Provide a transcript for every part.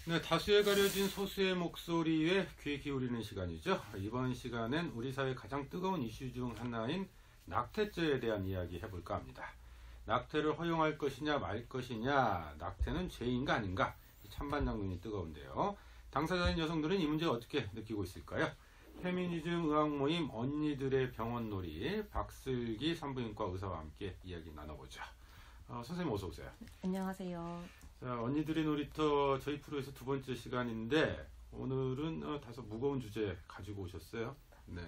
네, 다수에 가려진 소수의 목소리에 귀 기울이는 시간이죠. 이번 시간엔 우리 사회 가장 뜨거운 이슈 중 하나인 낙태죄에 대한 이야기 해볼까 합니다. 낙태를 허용할 것이냐 말 것이냐, 낙태는 죄인가 아닌가, 찬반 장면이 뜨거운데요. 당사자인 여성들은 이 문제 어떻게 느끼고 있을까요? 페미니즘 의학 모임 언니들의 병원놀이, 박슬기 산부인과 의사와 함께 이야기 나눠보죠. 선생님 어서 오세요. 안녕하세요. 자, 언니들의 놀이터 저희 프로에서 두 번째 시간인데 오늘은 다소 무거운 주제 가지고 오셨어요.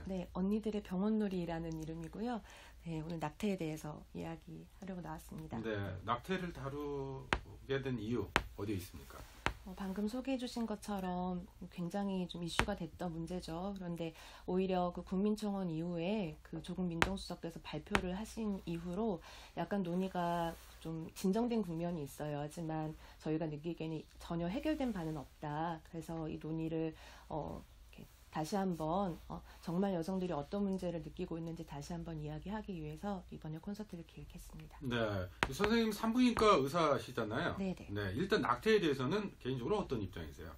네, 언니들의 병원놀이라는 이름이고요. 네, 오늘 낙태에 대해서 이야기하려고 나왔습니다. 네, 낙태를 다루게 된 이유 어디에 있습니까? 방금 소개해 주신 것처럼 굉장히 좀 이슈가 됐던 문제죠. 그런데 오히려 그 국민청원 이후에 그 조국 민정수석께서 발표를 하신 이후로 약간 논의가 좀 진정된 국면이 있어요. 하지만 저희가 느끼기에는 전혀 해결된 바는 없다. 그래서 이 논의를 이렇게 다시 한번 정말 여성들이 어떤 문제를 느끼고 있는지 다시 한번 이야기하기 위해서 이번에 콘서트를 기획했습니다. 네, 선생님 산부인과 의사시잖아요. 네네. 네, 일단 낙태에 대해서는 개인적으로 어떤 입장이세요?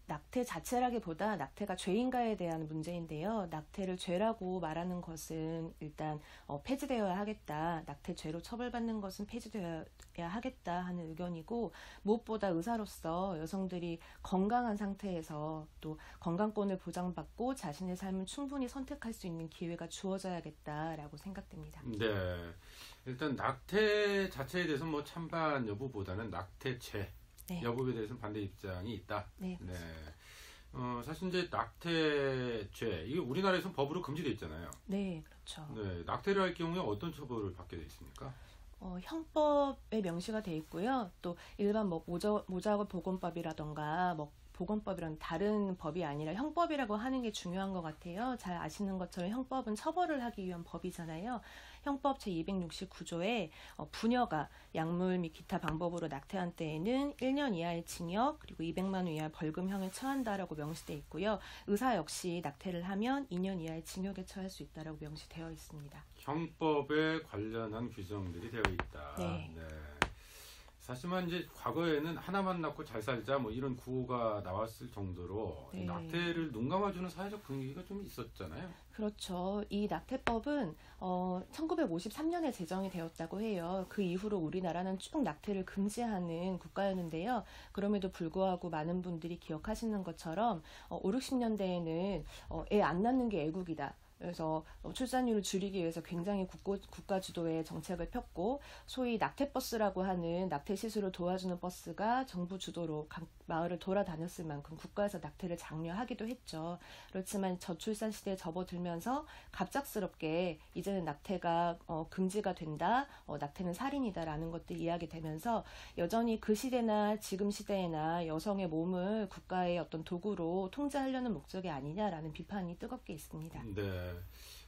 낙태 자체라기보다 낙태가 죄인가에 대한 문제인데요. 낙태를 죄라고 말하는 것은 일단 폐지되어야 하겠다. 낙태죄로 처벌받는 것은 폐지되어야 하겠다 하는 의견이고, 무엇보다 의사로서 여성들이 건강한 상태에서 또 건강권을 보장받고 자신의 삶을 충분히 선택할 수 있는 기회가 주어져야겠다라고 생각됩니다. 네, 일단 낙태 자체에 대해서 뭐 찬반 여부보다는 낙태죄 네. 여부에 대해서는 반대 입장이 있다. 네. 네. 사실 이제 낙태죄 이게 우리나라에서는 법으로 금지되어 있잖아요. 네, 그렇죠. 네, 낙태를 할 경우에 어떤 처벌을 받게 되어 있습니까? 형법에 명시가 돼 있고요. 또 일반 뭐 모자고 보건법이라던가 뭐 보건법이란 다른 법이 아니라 형법이라고 하는 게 중요한 것 같아요. 잘 아시는 것처럼 형법은 처벌을 하기 위한 법이잖아요. 형법 제269조에 부녀가 약물 및 기타 방법으로 낙태한 때에는 1년 이하의 징역 그리고 200만 원 이하 벌금형에 처한다라고 명시되어 있고요. 의사 역시 낙태를 하면 2년 이하의 징역에 처할 수 있다라고 명시되어 있습니다. 형법에 관련한 규정들이 되어 있다. 네. 네. 사실만 이제 과거에는 하나만 낳고 잘 살자 뭐 이런 구호가 나왔을 정도로 네. 낙태를 눈 감아주는 사회적 분위기가 좀 있었잖아요. 그렇죠. 이 낙태법은 1953년에 제정이 되었다고 해요. 그 이후로 우리나라는 쭉 낙태를 금지하는 국가였는데요. 그럼에도 불구하고 많은 분들이 기억하시는 것처럼 5, 60년대에는 애 안 낳는 게 애국이다. 그래서 출산율을 줄이기 위해서 굉장히 국가 주도의 정책을 폈고, 소위 낙태버스라고 하는 낙태 시술을 도와주는 버스가 정부 주도로 각 마을을 돌아다녔을 만큼 국가에서 낙태를 장려하기도 했죠. 그렇지만 저출산 시대에 접어들면서 갑작스럽게 이제는 낙태가 금지가 된다, 낙태는 살인이다라는 것들이 이야기되면서 여전히 그 시대나 지금 시대에나 여성의 몸을 국가의 어떤 도구로 통제하려는 목적이 아니냐라는 비판이 뜨겁게 있습니다. 네.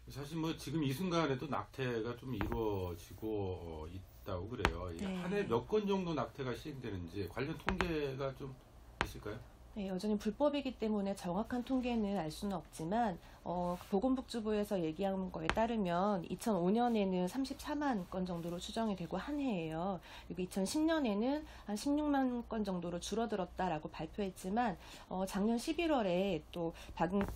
사실 뭐 지금 이 순간에도 낙태가 좀 이루어지고 있다고 그래요. 네. 한 해 몇 건 정도 낙태가 시행되는지 관련 통계가 좀 있을까요? 네, 여전히 불법이기 때문에 정확한 통계는 알 수는 없지만 보건복지부에서 얘기한 거에 따르면 2005년에는 34만 건 정도로 추정이 되고 한 해예요. 그리고 2010년에는 한 16만 건 정도로 줄어들었다라고 발표했지만 작년 11월에 또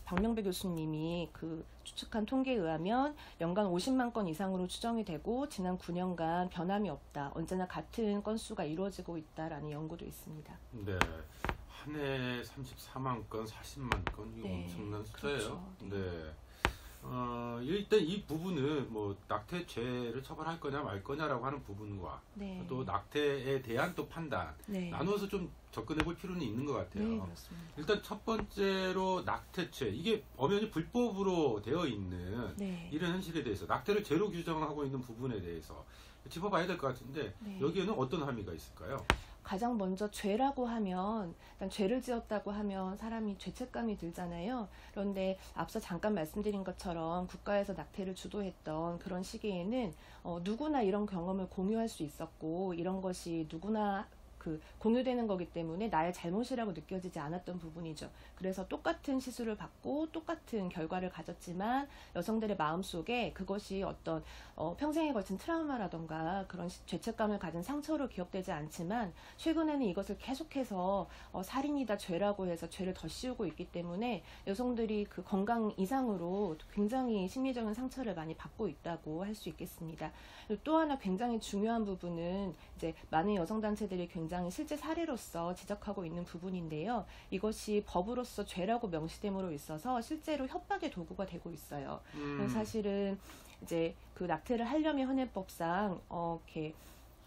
박명배 교수님이 그 추측한 통계에 의하면 연간 50만 건 이상으로 추정이 되고 지난 9년간 변함이 없다. 언제나 같은 건수가 이루어지고 있다라는 연구도 있습니다. 네. 한 해 34만 건, 40만 건, 이거 네, 엄청난 숫자예요. 그렇죠. 네. 일단 이 부분은 뭐 낙태죄를 처벌할 거냐 말 거냐라고 하는 부분과 네. 또 낙태에 대한 또 판단 네. 나누어서 좀 접근해 볼 필요는 있는 것 같아요. 네, 그렇습니다. 일단 첫 번째로 낙태죄, 이게 엄연히 불법으로 되어 있는 네. 이런 현실에 대해서 낙태를 죄로 규정하고 있는 부분에 대해서 짚어봐야 될 것 같은데 네. 여기에는 어떤 함의가 있을까요? 가장 먼저 죄라고 하면, 일단 죄를 지었다고 하면 사람이 죄책감이 들잖아요. 그런데 앞서 잠깐 말씀드린 것처럼 국가에서 낙태를 주도했던 그런 시기에는 누구나 이런 경험을 공유할 수 있었고, 이런 것이 누구나 그 공유되는 거기 때문에 나의 잘못이라고 느껴지지 않았던 부분이죠. 그래서 똑같은 시술을 받고 똑같은 결과를 가졌지만 여성들의 마음속에 그것이 어떤 평생에 걸친 트라우마라던가 그런 죄책감을 가진 상처로 기억되지 않지만 최근에는 이것을 계속해서 살인이다 죄라고 해서 죄를 더 씌우고 있기 때문에 여성들이 그 건강 이상으로 굉장히 심리적인 상처를 많이 받고 있다고 할 수 있겠습니다. 또 하나 굉장히 중요한 부분은 이제 많은 여성단체들이 굉장히 실제 사례로서 지적하고 있는 부분인데요. 이것이 법으로서 죄라고 명시됨으로 있어서 실제로 협박의 도구가 되고 있어요. 사실은 이제 그 낙태를 하려면 헌법상 이렇게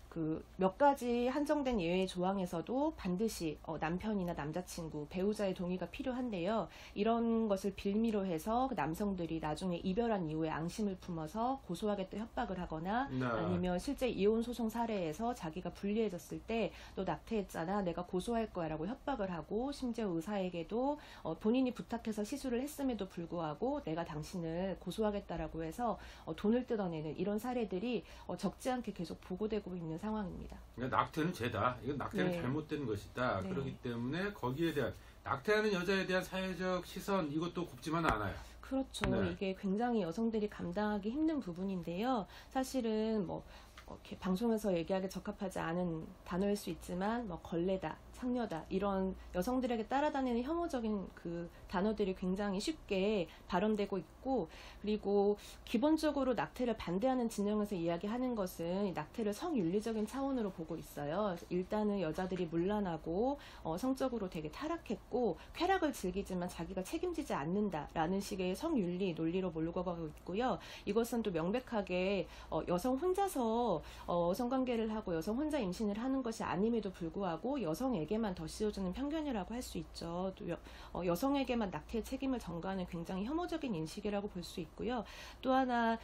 그 몇 가지 한정된 예외 조항에서도 반드시 남편이나 남자친구, 배우자의 동의가 필요한데요. 이런 것을 빌미로 해서 그 남성들이 나중에 이별한 이후에 앙심을 품어서 고소하겠다 협박을 하거나 아니면 실제 이혼 소송 사례에서 자기가 불리해졌을 때 너 낙태했잖아, 내가 고소할 거야 라고 협박을 하고 심지어 의사에게도 본인이 부탁해서 시술을 했음에도 불구하고 내가 당신을 고소하겠다라고 해서 돈을 뜯어내는 이런 사례들이 적지 않게 계속 보고되고 있는 상황입니다. 그러니까 낙태는 죄다. 이건 낙태는 네. 잘못된 것이다. 네. 그렇기 때문에 거기에 대한 낙태하는 여자에 대한 사회적 시선 이것도 곱지만 않아요. 그렇죠. 네. 이게 굉장히 여성들이 감당하기 힘든 부분인데요. 사실은 뭐 이렇게 방송에서 얘기하기 적합하지 않은 단어일 수 있지만 뭐 걸레다, 창녀다 이런 여성들에게 따라다니는 혐오적인 그 단어들이 굉장히 쉽게 발언되고 있고, 그리고 기본적으로 낙태를 반대하는 진영에서 이야기하는 것은 낙태를 성윤리적인 차원으로 보고 있어요. 일단은 여자들이 문란하고 성적으로 되게 타락했고 쾌락을 즐기지만 자기가 책임지지 않는다라는 식의 성윤리 논리로 몰고 가고 있고요. 이것은 또 명백하게 여성 혼자서 성관계를 하고 여성 혼자 임신을 하는 것이 아님에도 불구하고 여성에게만 더 씌워주는 편견이라고 할 수 있죠. 또 여성에게만 낙태의 책임을 전가하는 굉장히 혐오적인 인식이라고 볼 수 있고요. 또 하나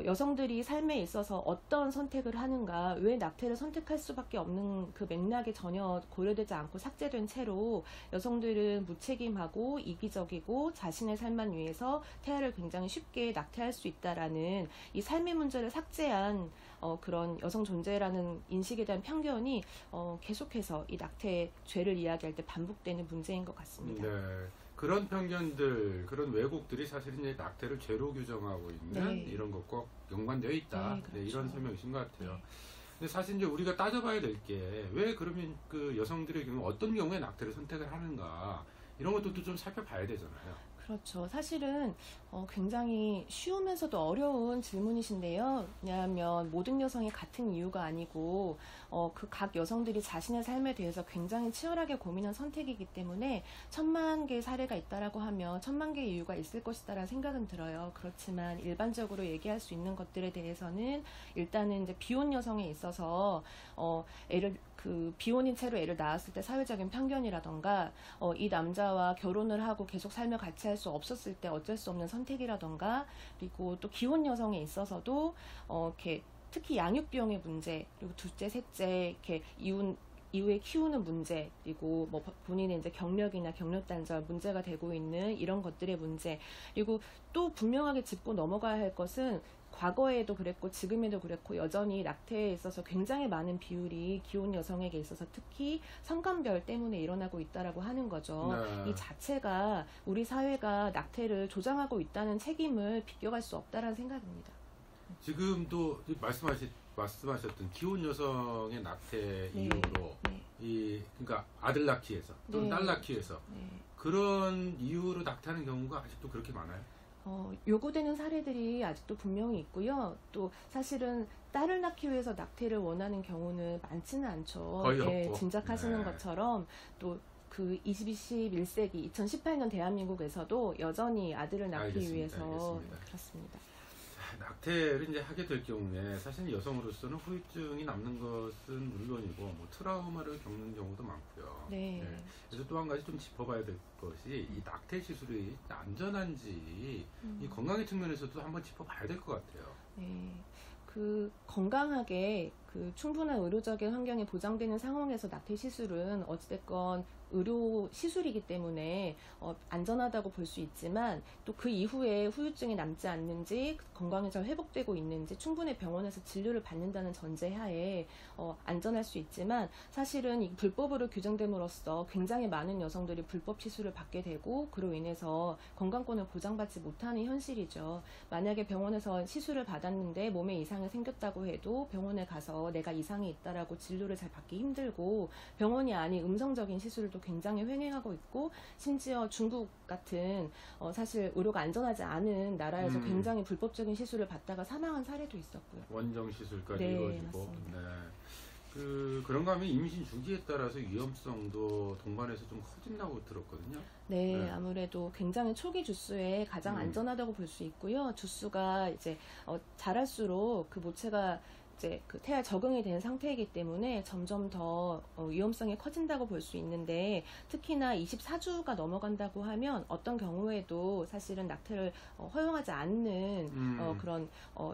여성들이 삶에 있어서 어떤 선택을 하는가, 왜 낙태를 선택할 수밖에 없는 그 맥락이 전혀 고려되지 않고 삭제된 채로 여성들은 무책임하고 이기적이고 자신의 삶만 위해서 태아를 굉장히 쉽게 낙태할 수 있다라는 이 삶의 문제를 삭제한 그런 여성 존재라는 인식에 대한 편견이 계속해서 이 낙태의 죄를 이야기할 때 반복되는 문제인 것 같습니다. 네. 그런 편견들, 그런 왜곡들이 사실은 이제 낙태를 죄로 규정하고 있는 네. 이런 것과 연관되어 있다. 네, 그렇죠. 네, 이런 설명이신 것 같아요. 네. 근데 사실 이제 우리가 따져봐야 될 게 왜 그러면 그 여성들의 경우 어떤 경우에 낙태를 선택을 하는가 이런 것들도 좀 살펴봐야 되잖아요. 그렇죠. 사실은 굉장히 쉬우면서도 어려운 질문이신데요. 왜냐하면 모든 여성이 같은 이유가 아니고 그 각 여성들이 자신의 삶에 대해서 굉장히 치열하게 고민한 선택이기 때문에 1000만 개의 사례가 있다라고 하면 1000만 개의 이유가 있을 것이다라는 생각은 들어요. 그렇지만 일반적으로 얘기할 수 있는 것들에 대해서는 일단은 이제 비혼 여성에 있어서 그 비혼인 채로 애를 낳았을 때 사회적인 편견이라던가 이 남자와 결혼을 하고 계속 삶을 같이 할 수 없었을 때 어쩔 수 없는 선택이라던가, 그리고 또 기혼 여성에 있어서도 이렇게 특히 양육 비용의 문제, 그리고 둘째, 셋째 이렇게 이후에 키우는 문제, 그리고 뭐 본인의 이제 경력이나 경력 단절 문제가 되고 있는 이런 것들의 문제, 그리고 또 분명하게 짚고 넘어가야 할 것은 과거에도 그랬고 지금에도 그랬고 여전히 낙태에 있어서 굉장히 많은 비율이 기혼 여성에게 있어서 특히 성관별 때문에 일어나고 있다라고 하는 거죠. 네. 이 자체가 우리 사회가 낙태를 조장하고 있다는 책임을 비껴갈 수 없다라는 생각입니다. 지금도 말씀하셨던 기혼 여성의 낙태 네. 이유로 네. 그러니까 아들 낳기에서 또는 네. 딸 낳기에서 네. 그런 이유로 낙태하는 경우가 아직도 그렇게 많아요? 요구되는 사례들이 아직도 분명히 있고요. 또 사실은 딸을 낳기 위해서 낙태를 원하는 경우는 많지는 않죠. 거의 예, 없고. 짐작하시는 네. 것처럼 또 그 21세기 2018년 대한민국에서도 여전히 아들을 낳기 알겠습니다. 위해서 알겠습니다. 그렇습니다. 낙태를 이제 하게 될 경우에 사실 여성으로서는 후유증이 남는 것은 물론이고 뭐 트라우마를 겪는 경우도 많고요. 네. 그래서 또 한 가지 좀 짚어봐야 될 것이 이 낙태 시술이 안전한지 이 건강의 측면에서도 한번 짚어봐야 될 것 같아요. 네. 그 건강하게 그 충분한 의료적인 환경이 보장되는 상황에서 낙태 시술은 어찌됐건 의료 시술이기 때문에 안전하다고 볼 수 있지만 또 그 이후에 후유증이 남지 않는지 건강이 잘 회복되고 있는지 충분히 병원에서 진료를 받는다는 전제하에 안전할 수 있지만 사실은 이 불법으로 규정됨으로써 굉장히 많은 여성들이 불법 시술을 받게 되고 그로 인해서 건강권을 보장받지 못하는 현실이죠. 만약에 병원에서 시술을 받았는데 몸에 이상이 생겼다고 해도 병원에 가서 내가 이상이 있다라고 진료를 잘 받기 힘들고 병원이 아닌 음성적인 시술도 굉장히 횡행하고 있고 심지어 중국 같은 사실 의료가 안전하지 않은 나라에서 굉장히 불법적인 시술을 받다가 사망한 사례도 있었고요. 원정 시술까지 네, 이루어지고. 맞습니다. 네. 그런가 하면 임신 주기에 따라서 위험성도 동반해서 좀 커진다고 들었거든요. 네, 아무래도 굉장히 초기 주수에 가장 안전하다고 볼 수 있고요. 주수가 이제 자랄수록 그 모체가 이제 그 태아 적응이 된 상태이기 때문에 점점 더 위험성이 커진다고 볼 수 있는데 특히나 24주가 넘어간다고 하면 어떤 경우에도 사실은 낙태를 허용하지 않는 그런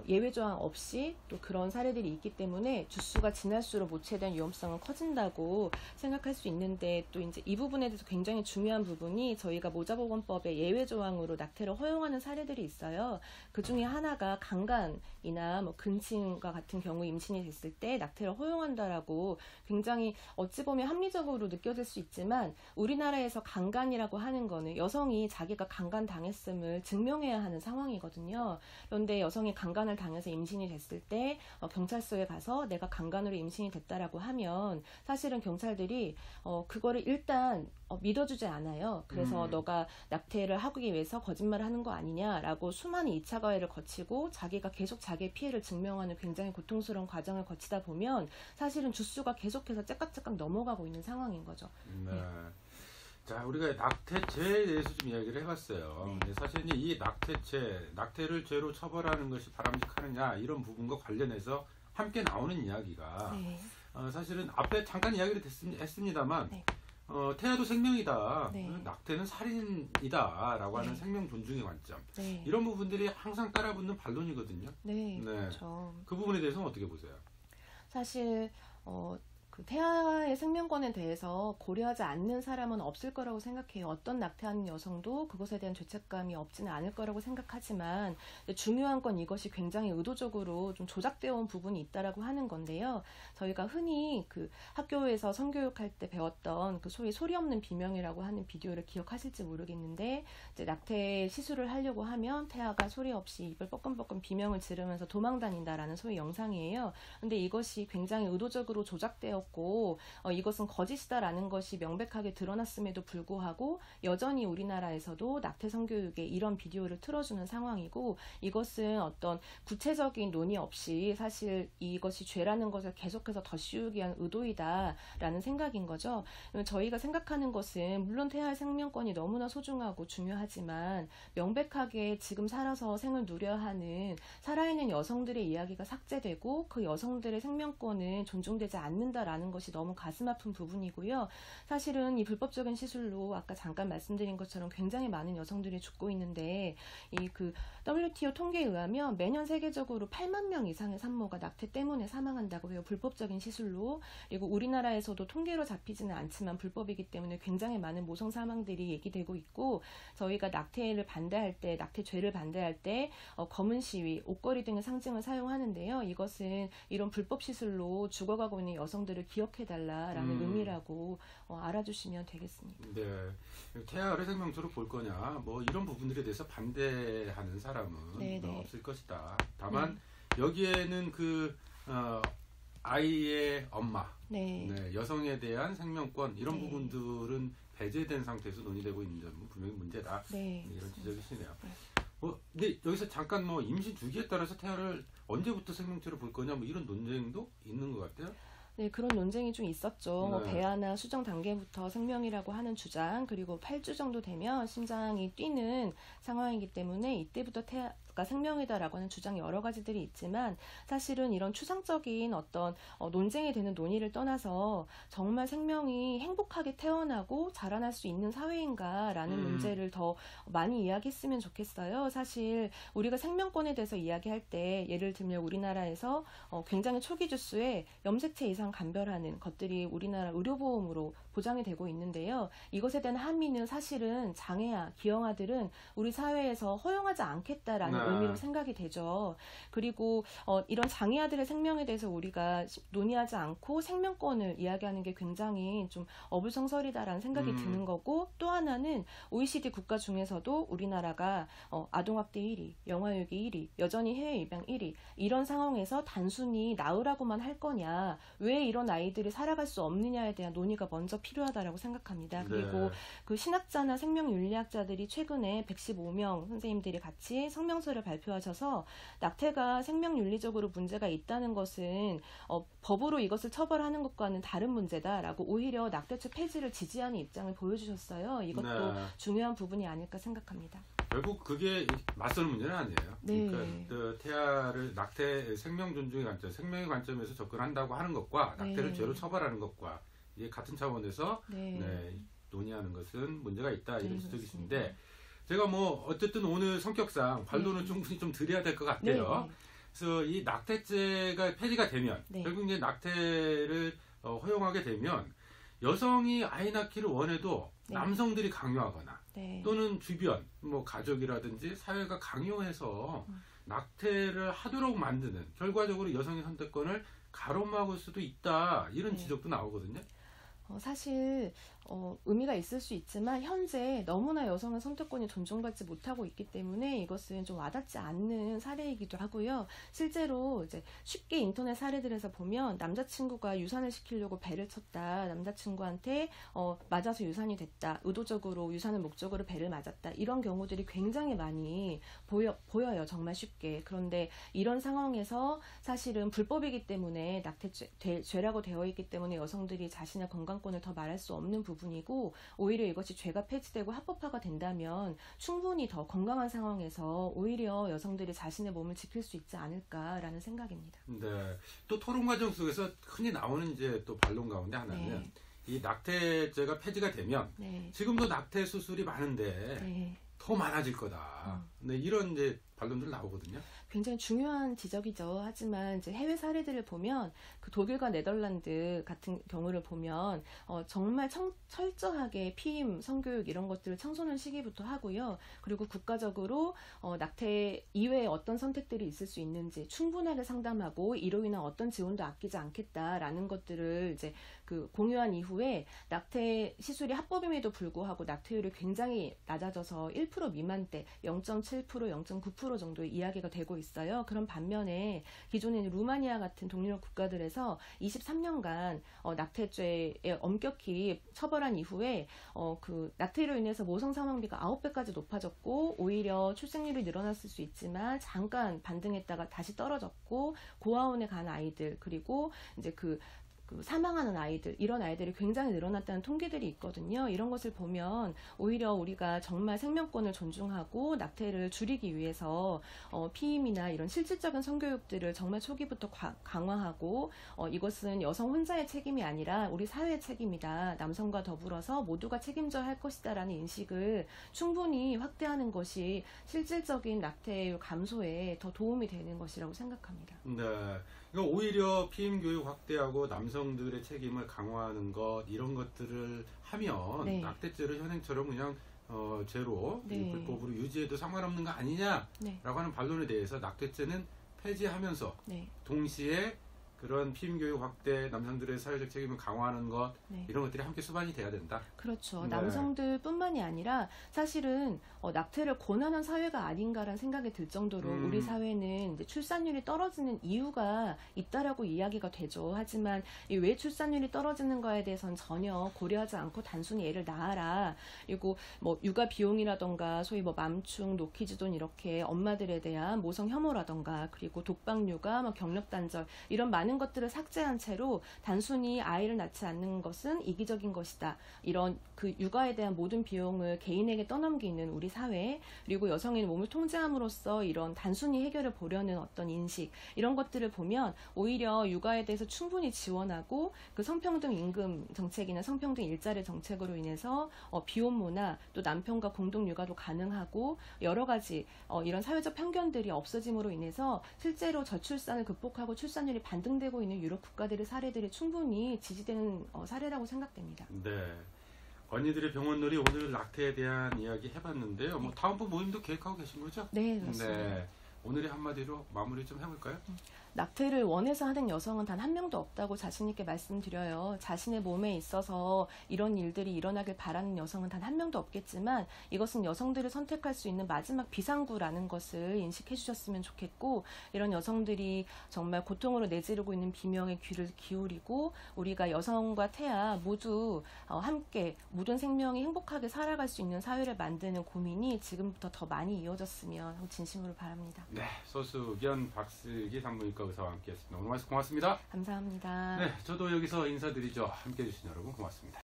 예외 조항 없이 또 그런 사례들이 있기 때문에 주수가 지날수록 모체에 대한 위험성은 커진다고 생각할 수 있는데 또 이제 이 부분에 대해서 굉장히 중요한 부분이 저희가 모자보건법의 예외 조항으로 낙태를 허용하는 사례들이 있어요. 그 중에 하나가 강간이나 뭐 근친과 같은 경우 임신이 됐을 때 낙태를 허용한다라고 굉장히 어찌 보면 합리적으로 느껴질 수 있지만 우리나라에서 강간이라고 하는 거는 여성이 자기가 강간 당했음을 증명해야 하는 상황이거든요. 그런데 여성이 강간을 당해서 임신이 됐을 때 경찰서에 가서 내가 강간으로 임신이 됐다라고 하면 사실은 경찰들이 그거를 일단 믿어주지 않아요. 그래서 너가 낙태를 하기 위해서 거짓말을 하는 거 아니냐라고 수많은 2차 가해를 거치고 자기가 계속 자기의 피해를 증명하는 굉장히 고통스러운 과정을 거치다 보면 사실은 주수가 계속해서 째깍째깍 넘어가고 있는 상황인 거죠. 네. 자, 우리가 낙태죄에 대해서 좀 이야기를 해봤어요. 근데 사실 이제 이 낙태를 죄로 처벌하는 것이 바람직하느냐 이런 부분과 관련해서 함께 나오는 이야기가 사실은 앞에 잠깐 이야기를 했습니다만 태아도 생명이다. 낙태는 살인이다라고 하는 생명 존중의 관점. 이런 부분들이 항상 따라붙는 반론이거든요. 그렇죠. 그 부분에 대해서는 어떻게 보세요? 사실 그 태아의 생명권에 대해서 고려하지 않는 사람은 없을 거라고 생각해요. 어떤 낙태하는 여성도 그것에 대한 죄책감이 없지는 않을 거라고 생각하지만 중요한 건 이것이 굉장히 의도적으로 좀 조작되어 온 부분이 있다라고 하는 건데요. 저희가 흔히 그 학교에서 성교육할 때 배웠던 그 소위 소리 없는 비명이라고 하는 비디오를 기억하실지 모르겠는데 이제 낙태 시술을 하려고 하면 태아가 소리 없이 입을 뻐끔뻐끔 비명을 지르면서 도망다닌다라는 소위 영상이에요. 근데 이것이 굉장히 의도적으로 조작되어 이것은 거짓이다라는 것이 명백하게 드러났음에도 불구하고 여전히 우리나라에서도 낙태 성교육에 이런 비디오를 틀어주는 상황이고 이것은 어떤 구체적인 논의 없이 사실 이것이 죄라는 것을 계속해서 더 씌우기 위한 의도이다라는 생각인 거죠. 저희가 생각하는 것은 물론 태아의 생명권이 너무나 소중하고 중요하지만 명백하게 지금 살아서 생을 누려야 하는 살아있는 여성들의 이야기가 삭제되고 그 여성들의 생명권은 존중되지 않는다라는 것이 너무 가슴 아픈 부분이고요. 사실은 이 불법적인 시술로 아까 잠깐 말씀드린 것처럼 굉장히 많은 여성들이 죽고 있는데 이 그 WTO 통계에 의하면 매년 세계적으로 8만 명 이상의 산모가 낙태 때문에 사망한다고 해요. 불법적인 시술로. 그리고 우리나라에서도 통계로 잡히지는 않지만 불법이기 때문에 굉장히 많은 모성 사망들이 얘기되고 있고 저희가 낙태를 반대할 때 낙태죄를 반대할 때 검은 시위, 옷걸이 등의 상징을 사용하는데요. 이것은 이런 불법 시술로 죽어가고 있는 여성들을 기억해달라라는 의미라고 알아주시면 되겠습니다. 네. 태아를 생명체로 볼 거냐 뭐 이런 부분들에 대해서 반대하는 사람은 없을 것이다. 다만 여기에는 그 아이의 엄마, 여성에 대한 생명권 이런 부분들은 배제된 상태에서 논의되고 있는 점은 분명히 문제다. 이런 지적이시네요. 근데 여기서 잠깐 뭐 임신 주기에 따라서 태아를 언제부터 생명체로 볼 거냐 뭐 이런 논쟁도 있는 것 같아요. 네, 그런 논쟁이 좀 있었죠. 배아나 수정 단계부터 생명이라고 하는 주장, 그리고 8주 정도 되면 심장이 뛰는 상황이기 때문에 이때부터 태아가 낙태가 생명이다라고 하는 주장 여러 가지들이 있지만 사실은 이런 추상적인 어떤 논쟁이 되는 논의를 떠나서 정말 생명이 행복하게 태어나고 자라날 수 있는 사회인가라는 문제를 더 많이 이야기했으면 좋겠어요. 사실 우리가 생명권에 대해서 이야기할 때 예를 들면 우리나라에서 굉장히 초기 주수에 염색체 이상 감별하는 것들이 우리나라 의료보험으로 보장이 되고 있는데요. 이것에 대한 함의는 사실은 장애아, 기형아들은 우리 사회에서 허용하지 않겠다라는 의미로 생각이 되죠. 그리고 이런 장애아들의 생명에 대해서 우리가 논의하지 않고 생명권을 이야기하는 게 굉장히 좀 어불성설이다라는 생각이 드는 거고, 또 하나는 OECD 국가 중에서도 우리나라가 아동학대 1위, 영아유기 1위, 여전히 해외 입양 1위, 이런 상황에서 단순히 낳으라고만 할 거냐, 왜 이런 아이들이 살아갈 수 없느냐에 대한 논의가 먼저 필요하다라고 생각합니다. 그리고 그 신학자나 생명윤리학자들이 최근에 115명 선생님들이 같이 성명서를 발표하셔서 낙태가 생명윤리적으로 문제가 있다는 것은 법으로 이것을 처벌하는 것과는 다른 문제다라고 오히려 낙태죄 폐지를 지지하는 입장을 보여주셨어요. 이것도 중요한 부분이 아닐까 생각합니다. 결국 그게 맞서는 문제는 아니에요. 그러니까 태아를 낙태 생명 존중의 관점, 생명의 관점에서 접근한다고 하는 것과 낙태를 죄로 처벌하는 것과 이게 같은 차원에서 논의하는 것은 문제가 있다, 이런 지적이신데, 제가 뭐 어쨌든 오늘 성격상 반론을 충분히 좀 드려야 될 것 같아요. 그래서 이 낙태죄가 폐지가 되면 결국 이제 낙태를 허용하게 되면 여성이 아이 낳기를 원해도 남성들이 강요하거나 또는 주변 뭐 가족이라든지 사회가 강요해서 낙태를 하도록 만드는, 결과적으로 여성의 선택권을 가로막을 수도 있다, 이런 지적도 나오거든요. 사실 의미가 있을 수 있지만 현재 너무나 여성의 선택권이 존중받지 못하고 있기 때문에 이것은 좀 와닿지 않는 사례이기도 하고요. 실제로 이제 쉽게 인터넷 사례들에서 보면 남자친구가 유산을 시키려고 배를 쳤다, 남자친구한테 맞아서 유산이 됐다, 의도적으로 유산을 목적으로 배를 맞았다, 이런 경우들이 굉장히 많이 보여요. 정말 쉽게. 그런데 이런 상황에서 사실은 불법이기 때문에 낙태죄라고 되어 있기 때문에 여성들이 자신의 건강권을 더 말할 수 없는 부분이고, 오히려 이것이 죄가 폐지되고 합법화가 된다면 충분히 더 건강한 상황에서 오히려 여성들이 자신의 몸을 지킬 수 있지 않을까라는 생각입니다. 네. 또 토론 과정 속에서 흔히 나오는 이제 또 반론 가운데 하나는 이 낙태죄가 폐지가 되면 지금도 낙태 수술이 많은데 더 많아질 거다. 이런 이제 반론들 나오거든요. 굉장히 중요한 지적이죠. 하지만 이제 해외 사례들을 보면 그 독일과 네덜란드 같은 경우를 보면 정말 철저하게 피임, 성교육 이런 것들을 청소년 시기부터 하고요. 그리고 국가적으로 낙태 이외에 어떤 선택들이 있을 수 있는지 충분하게 상담하고 이로 인한 어떤 지원도 아끼지 않겠다라는 것들을 이제 그 공유한 이후에 낙태 시술이 합법임에도 불구하고 낙태율이 굉장히 낮아져서 1% 미만대 0.7%, 0.9% 정도의 이야기가 되고 있어요. 그런 반면에 기존에 루마니아 같은 동유럽 국가들에서 23년간 낙태죄에 엄격히 처벌한 이후에 그 낙태로 인해서 모성 사망비가 9배까지 높아졌고, 오히려 출생률이 늘어났을 수 있지만 잠깐 반등했다가 다시 떨어졌고, 고아원에 간 아이들, 그리고 이제 그 사망하는 아이들, 이런 아이들이 굉장히 늘어났다는 통계들이 있거든요. 이런 것을 보면 오히려 우리가 정말 생명권을 존중하고 낙태를 줄이기 위해서 피임이나 이런 실질적인 성교육들을 정말 초기부터 강화하고, 이것은 여성 혼자의 책임이 아니라 우리 사회의 책임이다, 남성과 더불어서 모두가 책임져야 할 것이다 라는 인식을 충분히 확대하는 것이 실질적인 낙태율 감소에 더 도움이 되는 것이라고 생각합니다. 네. 그러니까 오히려 피임 교육 확대하고 남성들의 책임을 강화하는 것, 이런 것들을 하면 낙태죄를 현행처럼 그냥 죄로 불법으로 유지해도 상관없는 거 아니냐라고 하는 반론에 대해서 낙태죄는 폐지하면서 동시에 그런 피임 교육 확대, 남성들의 사회적 책임을 강화하는 것, 이런 것들이 함께 수반이 돼야 된다. 그렇죠. 남성들뿐만이 아니라 사실은 낙태를 권하는 사회가 아닌가라는 생각이 들 정도로 우리 사회는 이제 출산율이 떨어지는 이유가 있다라고 이야기가 되죠. 하지만 왜 출산율이 떨어지는가에 대해서는 전혀 고려하지 않고 단순히 애를 낳아라, 그리고 뭐 육아 비용이라던가 소위 뭐 맘충, 노키즈돈, 이렇게 엄마들에 대한 모성 혐오라던가, 그리고 독박 육아, 뭐 경력 단절, 이런 많은 많은 것들을 삭제한 채로 단순히 아이를 낳지 않는 것은 이기적인 것이다. 이런 그 육아에 대한 모든 비용을 개인에게 떠넘기는 우리 사회, 그리고 여성의 몸을 통제함으로써 이런 단순히 해결을 보려는 어떤 인식, 이런 것들을 보면 오히려 육아에 대해서 충분히 지원하고 그 성평등 임금 정책이나 성평등 일자리 정책으로 인해서 비혼모나 또 남편과 공동 육아도 가능하고 여러 가지 이런 사회적 편견들이 없어짐으로 인해서 실제로 저출산을 극복하고 출산율이 반등되고 있는 유럽 국가들의 사례들이 충분히 지지되는 사례라고 생각됩니다. 네. 언니들의 병원놀이 오늘 낙태에 대한 이야기 해봤는데요. 뭐 다음번 모임도 계획하고 계신 거죠? 네, 그렇습니다. 네. 오늘의 한마디로 마무리 좀 해볼까요? 낙태를 원해서 하는 여성은 단 한 명도 없다고 자신 있게 말씀드려요. 자신의 몸에 있어서 이런 일들이 일어나길 바라는 여성은 단 한 명도 없겠지만 이것은 여성들을 선택할 수 있는 마지막 비상구라는 것을 인식해 주셨으면 좋겠고, 이런 여성들이 정말 고통으로 내지르고 있는 비명에 귀를 기울이고 우리가 여성과 태아 모두 함께 모든 생명이 행복하게 살아갈 수 있는 사회를 만드는 고민이 지금부터 더 많이 이어졌으면 하고 진심으로 바랍니다. 네. 소수견 박슬기 산부인과 의사와 함께했습니다. 오늘 말씀 고맙습니다. 감사합니다. 네, 저도 여기서 인사드리죠. 함께해 주신 여러분 고맙습니다.